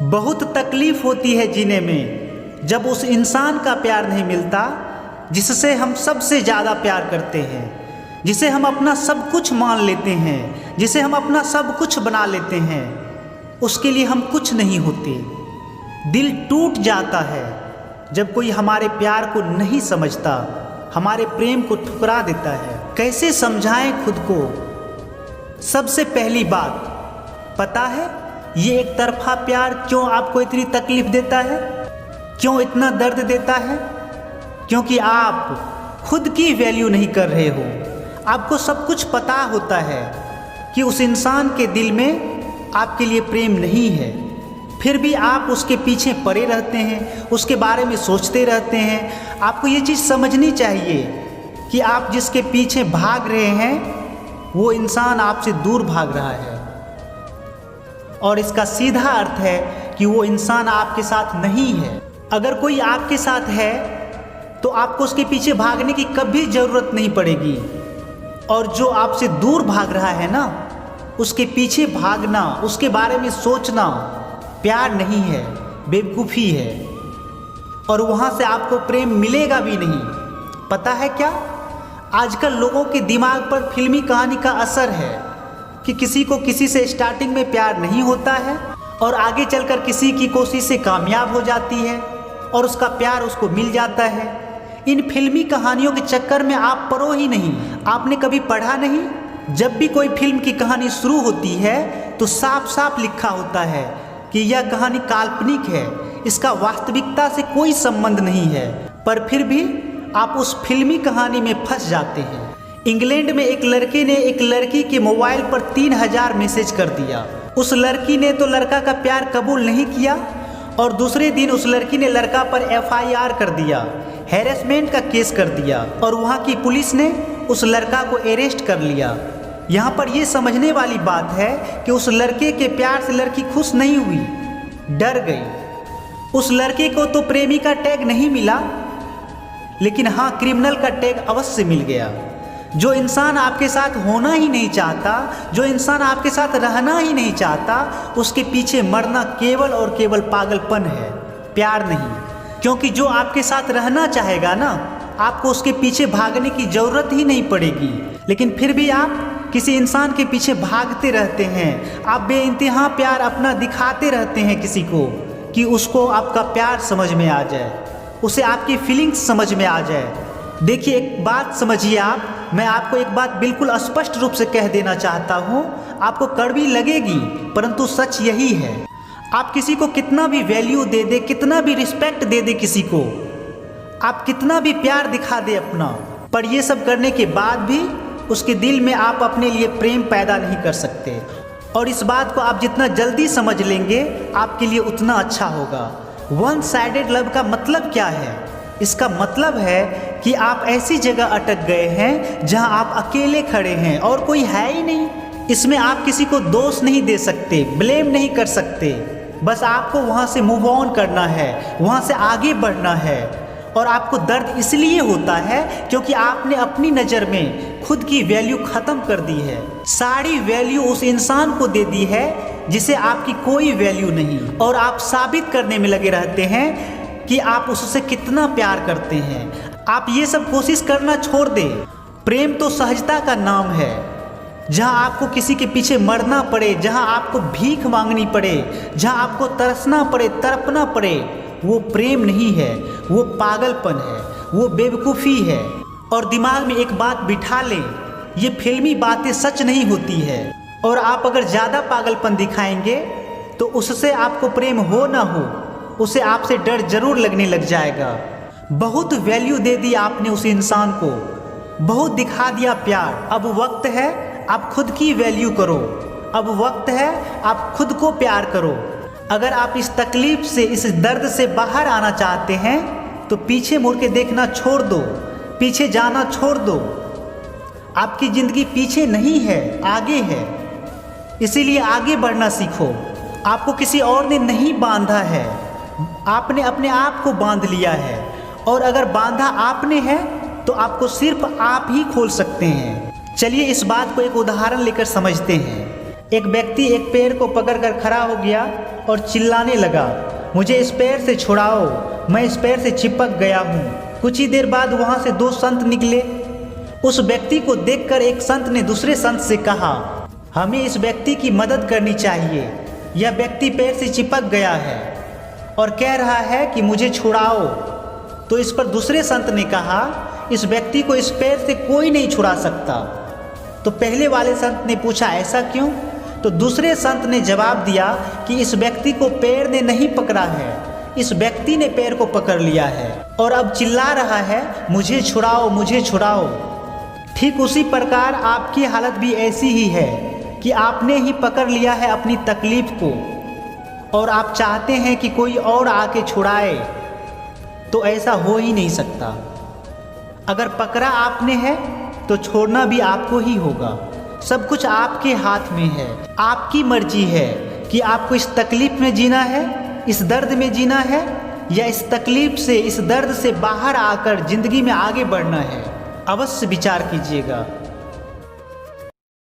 बहुत तकलीफ होती है जीने में जब उस इंसान का प्यार नहीं मिलता जिससे हम सबसे ज़्यादा प्यार करते हैं, जिसे हम अपना सब कुछ मान लेते हैं, जिसे हम अपना सब कुछ बना लेते हैं। उसके लिए हम कुछ नहीं होते। दिल टूट जाता है जब कोई हमारे प्यार को नहीं समझता, हमारे प्रेम को ठुकरा देता है। कैसे समझाएं खुद को? सबसे पहली बात, पता है ये एक तरफा प्यार क्यों आपको इतनी तकलीफ देता है, क्यों इतना दर्द देता है? क्योंकि आप खुद की वैल्यू नहीं कर रहे हो। आपको सब कुछ पता होता है कि उस इंसान के दिल में आपके लिए प्रेम नहीं है, फिर भी आप उसके पीछे पड़े रहते हैं, उसके बारे में सोचते रहते हैं। आपको ये चीज़ समझनी चाहिए कि आप जिसके पीछे भाग रहे हैं वो इंसान आपसे दूर भाग रहा है, और इसका सीधा अर्थ है कि वो इंसान आपके साथ नहीं है। अगर कोई आपके साथ है तो आपको उसके पीछे भागने की कभी ज़रूरत नहीं पड़ेगी, और जो आपसे दूर भाग रहा है ना, उसके पीछे भागना, उसके बारे में सोचना प्यार नहीं है, बेवकूफ़ी है, और वहाँ से आपको प्रेम मिलेगा भी नहीं। पता है क्या, आजकल लोगों के दिमाग पर फिल्मी कहानी का असर है कि किसी को किसी से स्टार्टिंग में प्यार नहीं होता है और आगे चलकर किसी की कोशिश से कामयाब हो जाती है और उसका प्यार उसको मिल जाता है। इन फिल्मी कहानियों के चक्कर में आप पड़ो ही नहीं। आपने कभी पढ़ा नहीं? जब भी कोई फिल्म की कहानी शुरू होती है तो साफ साफ लिखा होता है कि यह कहानी काल्पनिक है, इसका वास्तविकता से कोई संबंध नहीं है, पर फिर भी आप उस फिल्मी कहानी में फंस जाते हैं। इंग्लैंड में एक लड़के ने एक लड़की के मोबाइल पर 3000 मैसेज कर दिया। उस लड़की ने तो लड़का का प्यार कबूल नहीं किया, और दूसरे दिन उस लड़की ने लड़का पर FIR कर दिया, हैरेसमेंट का केस कर दिया, और वहाँ की पुलिस ने उस लड़का को अरेस्ट कर लिया। यहाँ पर यह समझने वाली बात है कि उस लड़के के प्यार से लड़की खुश नहीं हुई, डर गई। उस लड़के को तो प्रेमी का टैग नहीं मिला, लेकिन हाँ, क्रिमिनल का टैग अवश्य मिल गया। जो इंसान आपके साथ होना ही नहीं चाहता, जो इंसान आपके साथ रहना ही नहीं चाहता, उसके पीछे मरना केवल और केवल पागलपन है, प्यार नहीं। क्योंकि जो आपके साथ रहना चाहेगा ना, आपको उसके पीछे भागने की ज़रूरत ही नहीं पड़ेगी, लेकिन फिर भी आप किसी इंसान के पीछे भागते रहते हैं। आप बेइंतहा प्यार अपना दिखाते रहते हैं किसी को कि उसको आपका प्यार समझ में आ जाए, उसे आपकी फीलिंग्स समझ में आ जाए। देखिए, एक बात समझिए आप, मैं आपको एक बात बिल्कुल स्पष्ट रूप से कह देना चाहता हूँ। आपको कड़वी लगेगी, परंतु सच यही है। आप किसी को कितना भी वैल्यू दे दे, कितना भी रिस्पेक्ट दे दे किसी को, आप कितना भी प्यार दिखा दे अपना, पर ये सब करने के बाद भी उसके दिल में आप अपने लिए प्रेम पैदा नहीं कर सकते। और इस बात को आप जितना जल्दी समझ लेंगे आपके लिए उतना अच्छा होगा। वन साइडेड लव का मतलब क्या है? इसका मतलब है कि आप ऐसी जगह अटक गए हैं जहां आप अकेले खड़े हैं और कोई है ही नहीं। इसमें आप किसी को दोष नहीं दे सकते, ब्लेम नहीं कर सकते। बस आपको वहां से मूव ऑन करना है, वहां से आगे बढ़ना है। और आपको दर्द इसलिए होता है क्योंकि आपने अपनी नज़र में खुद की वैल्यू ख़त्म कर दी है। सारी वैल्यू उस इंसान को दे दी है जिसे आपकी कोई वैल्यू नहीं, और आप साबित करने में लगे रहते हैं कि आप उससे कितना प्यार करते हैं। आप ये सब कोशिश करना छोड़ दें। प्रेम तो सहजता का नाम है। जहां आपको किसी के पीछे मरना पड़े, जहां आपको भीख मांगनी पड़े, जहां आपको तरसना पड़े, तड़पना पड़े, वो प्रेम नहीं है, वो पागलपन है, वो बेवकूफ़ी है। और दिमाग में एक बात बिठा लें, ये फिल्मी बातें सच नहीं होती है। और आप अगर ज़्यादा पागलपन दिखाएंगे तो उससे आपको प्रेम हो ना हो, उसे आपसे डर जरूर लगने लग जाएगा। बहुत वैल्यू दे दी आपने उस इंसान को, बहुत दिखा दिया प्यार। अब वक्त है आप खुद की वैल्यू करो, अब वक्त है आप खुद को प्यार करो। अगर आप इस तकलीफ से, इस दर्द से बाहर आना चाहते हैं तो पीछे मुड़ के देखना छोड़ दो, पीछे जाना छोड़ दो। आपकी ज़िंदगी पीछे नहीं है, आगे है, इसीलिए आगे बढ़ना सीखो। आपको किसी और ने नहीं बांधा है, आपने अपने आप को बांध लिया है, और अगर बांधा आपने है तो आपको सिर्फ आप ही खोल सकते हैं। चलिए इस बात को एक उदाहरण लेकर समझते हैं। एक व्यक्ति एक पेड़ को पकड़कर खड़ा हो गया और चिल्लाने लगा, मुझे इस पैर से छुड़ाओ, मैं इस पैर से चिपक गया हूँ। कुछ ही देर बाद वहाँ से 2 संत निकले। उस व्यक्ति को देखकर एक संत ने दूसरे संत से कहा, हमें इस व्यक्ति की मदद करनी चाहिए। यह व्यक्ति पैर से चिपक गया है और कह रहा है कि मुझे छुड़ाओ। तो इस पर दूसरे संत ने कहा, इस व्यक्ति को इस पैर से कोई नहीं छुड़ा सकता। तो पहले वाले संत ने पूछा, ऐसा क्यों? तो दूसरे संत ने जवाब दिया कि इस व्यक्ति को पैर ने नहीं पकड़ा है, इस व्यक्ति ने पैर को पकड़ लिया है और अब चिल्ला रहा है, मुझे छुड़ाओ, मुझे छुड़ाओ। ठीक उसी प्रकार आपकी हालत भी ऐसी ही है कि आपने ही पकड़ लिया है अपनी तकलीफ को और आप चाहते हैं कि कोई और आके छुड़ाए, तो ऐसा हो ही नहीं सकता। अगर पकड़ा आपने है तो छोड़ना भी आपको ही होगा। सब कुछ आपके हाथ में है। आपकी मर्जी है कि आपको इस तकलीफ में जीना है, इस दर्द में जीना है, या इस तकलीफ से, इस दर्द से बाहर आकर जिंदगी में आगे बढ़ना है। अवश्य विचार कीजिएगा।